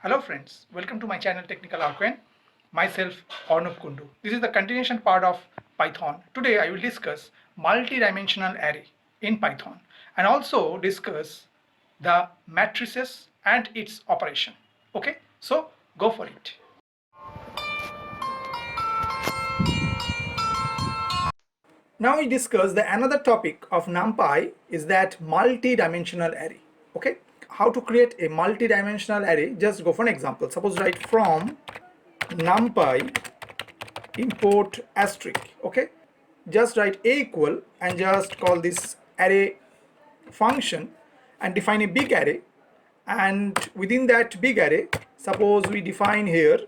Hello friends, welcome to my channel Technical Arquen. Myself Arnab Kundu. This is the continuation part of Python. Today I will discuss multi-dimensional array in Python and also discuss the matrices and its operation. Okay, so go for it. Now we discuss the another topic of NumPy is that multi-dimensional array. Okay, how to create a multi-dimensional array? Just go for an example. Suppose write from NumPy import asterisk. Okay, just write a equal and just call this array function and define a big array, and within that big array suppose we define here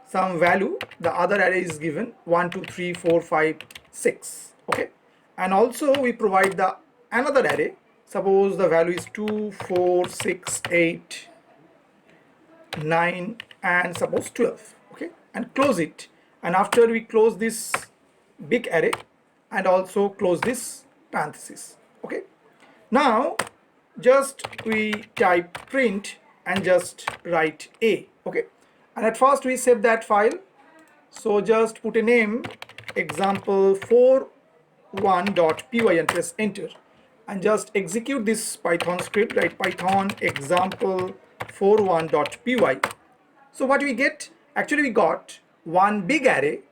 some value. The other array is given 1 2 3 4 5 6. Okay, and also we provide the another array. Suppose the value is 2 4 6 8 9 and suppose 12. Okay, and close it, and after we close this big array and also close this parenthesis. Okay, now just we type print and just write a. Okay, and at first we save that file, so just put a name example41.py and press enter and just execute this Python script. Write Python example41.py. So what we get? Actually we got one big array,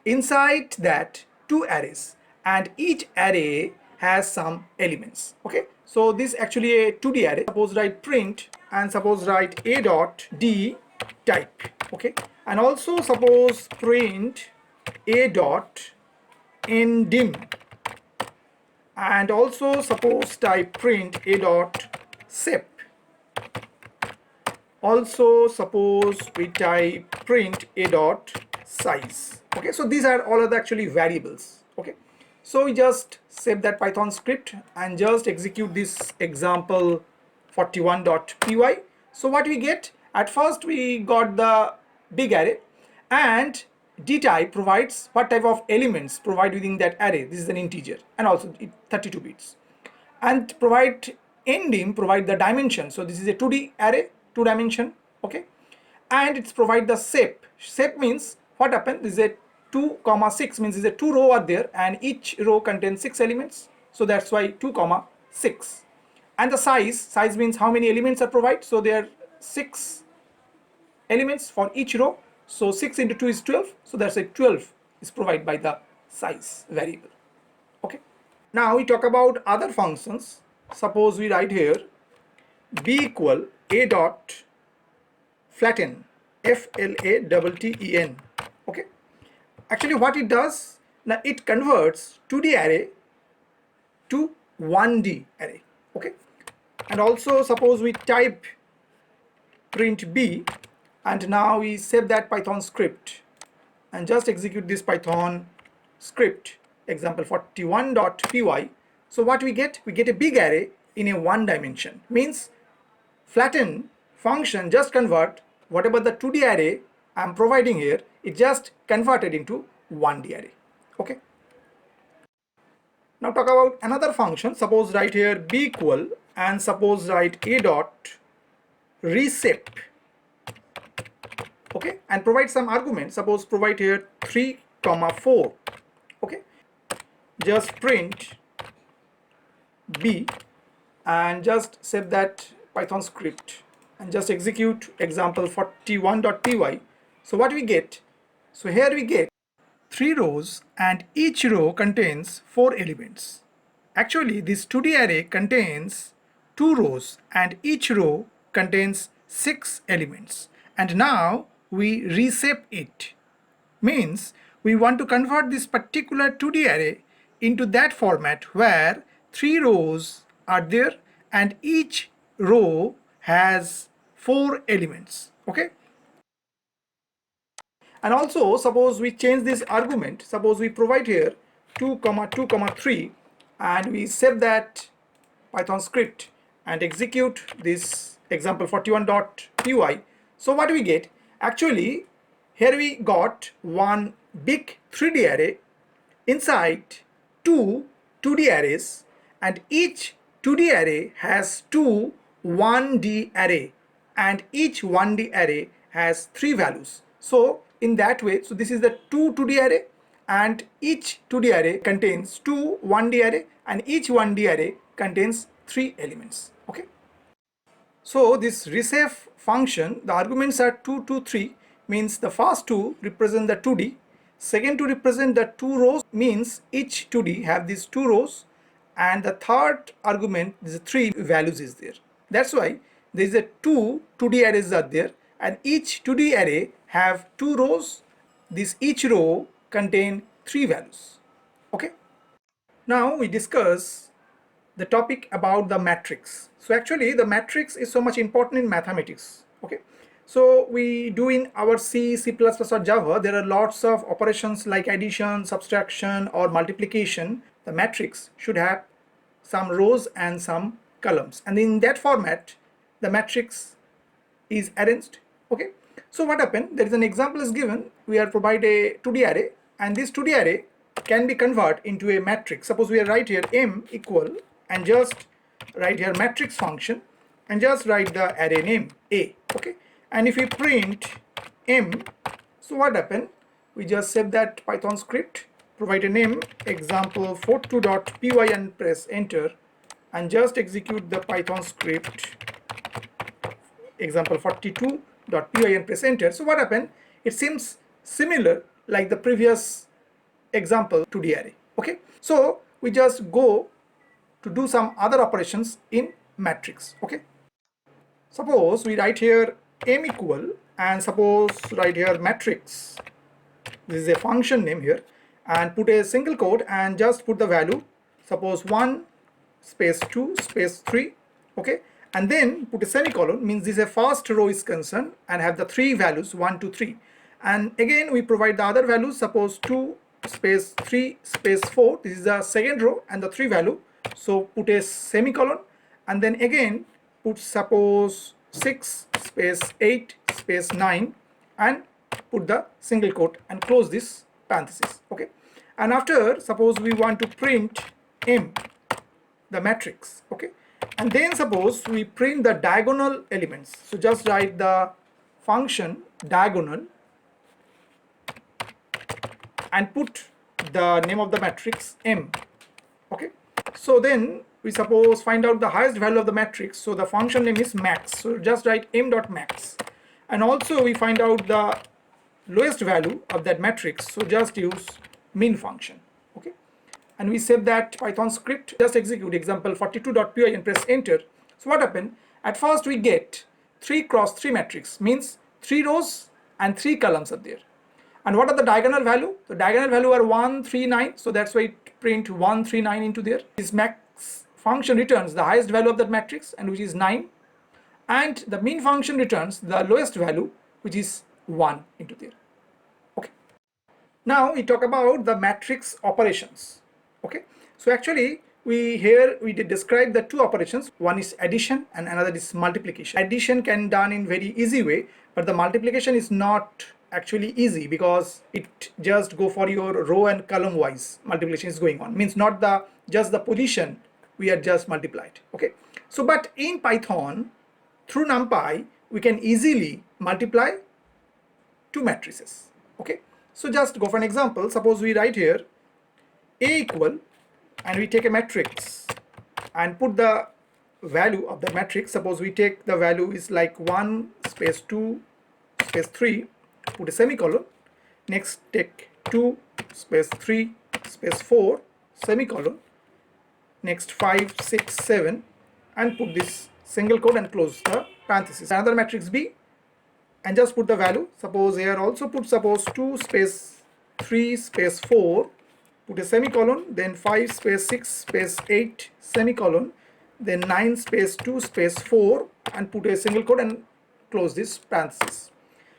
inside that two arrays, and each array has some elements. Okay, so this actually a 2D array. Suppose write print and suppose write a dot d type. Okay, and also suppose print a dot ndim, and also suppose type print a dot sep. Also suppose we type print a dot size. Okay, so these are all of the actually variables. Okay, so we just save that Python script and just execute this example 41.py. So what we get? At first we got the big array, and dtype provides what type of elements provide within that array. This is an integer and also 32 bits, and provide ndim provide the dimension. So this is a 2D array, 2 dimension. Okay, and it's provide the shape. Shape means what happened? This is a 2 comma 6 means is a 2 row are there and each row contains 6 elements, so that's why 2 comma 6. And the size means how many elements are provided, so there are 6 elements for each row, so 6 into 2 is 12, so that's a 12 is provided by the size variable. Okay, now we talk about other functions. Suppose we write here b equal a dot flatten, flatten. Okay, actually what it does, now it converts 2D array to 1D array. Okay, and also suppose we type print b, and now we save that Python script and just execute this Python script example41.py. So what we get? We get a big array in a 1 dimension. Means flatten function just convert whatever the 2D array I am providing here, it just converted into 1D array. Okay, now talk about another function. Suppose write here b equal and suppose write a dot reshape. Okay, and provide some argument. Suppose provide here 3 comma 4. Okay, just print b and just save that Python script and just execute example41.py. So what we get? So here we get 3 rows and each row contains 4 elements. Actually this 2D array contains 2 rows and each row contains 6 elements, and now we reshape it. Means we want to convert this particular 2D array into that format where 3 rows are there and each row has 4 elements. Okay, and also suppose we change this argument. Suppose we provide here 2 comma 2 comma 3 and we save that Python script and execute this example41.py. So what we get? Actually here we got one big 3D array inside 2 2D arrays, and each 2D array has 2 1D array. and each 1D array has 3 values. So in that way, so this is the 2D array, and each 2D array contains 1D array, and each 1D array contains 3 elements. Okay. So this reshape function, the arguments are 2, 2, 3, means the first two represent the 2D, second two represent the 2 rows, means each 2D have these 2 rows, and the third argument is 3 values is there. That's why there is a 2D arrays are there, and each 2D array have 2 rows. This each row contain 3 values. Okay. Now we discuss the topic about the matrix. So actually the matrix is so much important in mathematics. Okay, so we do in our C, C++ or Java, there are lots of operations like addition, subtraction or multiplication. The matrix should have some rows and some columns, and in that format the matrix is arranged. Okay, so what happened, there is an example is given. We are provide a 2D array, and this 2D array can be converted into a matrix. Suppose we are write here m equal, and just write here matrix function, and just write the array name a. Okay, and if we print m, so what happened, we just save that Python script, provide a name example42.py and press enter, and just execute the Python script example42.py and press enter. So what happened, it seems similar like the previous example 2D array. Okay, so we just go to do some other operations in matrix. Okay, suppose we write here m equal, and suppose write here matrix, this is a function name here, and put a single quote and just put the value, suppose 1 space 2 space 3. Okay, and then put a semicolon, means this is a first row is concerned and have the 3 values 1 2 3, and again we provide the other values, suppose 2 space 3 space 4, this is the second row and the 3 value, so put a semicolon, and then again put suppose 6 space 8 space 9 and put the single quote and close this parenthesis. Okay, and after suppose we want to print m, the matrix. Okay, and then suppose we print the diagonal elements, so just write the function diagonal and put the name of the matrix m. Okay, so then we suppose find out the highest value of the matrix, so the function name is max, so just write m dot max, and also we find out the lowest value of that matrix, so just use min function. Okay, and we save that Python script, just execute example42.py and press enter. So what happened, at first we get 3 cross 3 matrix, means 3 rows and 3 columns are there. And what are the diagonal value? The diagonal value are 1 3 9, so that's why it print 1 3 9 into there. This max function returns the highest value of that matrix, and which is 9, and the min function returns the lowest value, which is 1 into there. Okay, now we talk about the matrix operations. Okay, so actually we did describe the 2 operations, one is addition and another is multiplication. Addition can done in very easy way, but the multiplication is not actually easy, because it just go for your row and column wise multiplication is going on, means not the just the position we are just multiplied. Okay, so but in Python through NumPy we can easily multiply 2 matrices. Okay, so just go for an example, suppose we write here a equal, and we take a matrix and put the value of the matrix, suppose we take the value is like 1 space 2 space 3, put a semicolon, next take 2 space 3 space 4 semicolon, next 5 6 7 and put this single quote and close the parenthesis. Another matrix B, and just put the value, suppose here also put suppose 2 space 3 space 4, put a semicolon, then 5 space 6 space 8 semicolon, then 9 space 2 space 4 and put a single quote and close this parenthesis.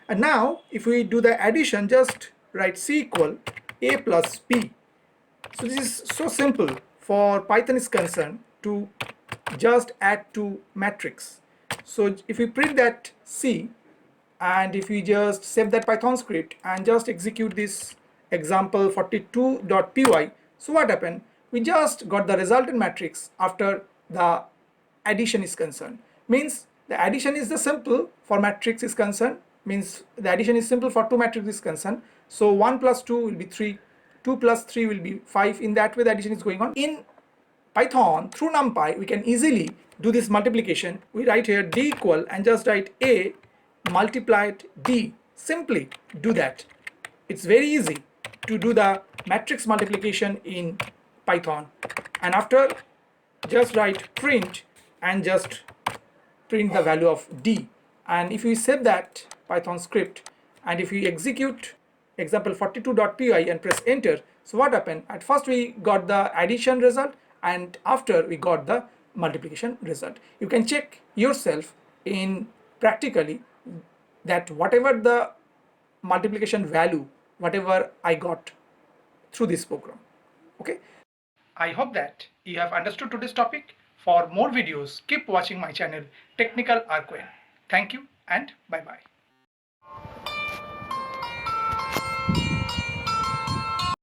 And now if we do the addition, just write C equal a plus b. So this is so simple for Python is concerned to just add to matrix. So if we print that C, and if we just save that Python script and just execute this example42.py, so what happened, we just got the resultant matrix after the addition is concerned, means The addition is the simple for matrix is concerned, means the addition is simple for two matrix is concerned. So 1 plus 2 will be 3, 2 plus 3 will be 5. In that way the addition is going on. In Python, through NumPy, we can easily do this multiplication. We write here d equal and just write a multiplied d. Simply do that. It's very easy to do the matrix multiplication in Python. And after, just write print and just print the value of d. And if we save that Python script and if we execute example 42.py and press enter, so what happened? At first we got the addition result and after we got the multiplication result. You can check yourself in practically that whatever the multiplication value, whatever I got through this program. Okay. I hope that you have understood today's topic. For more videos, keep watching my channel Technical Arcane. Thank you and bye bye.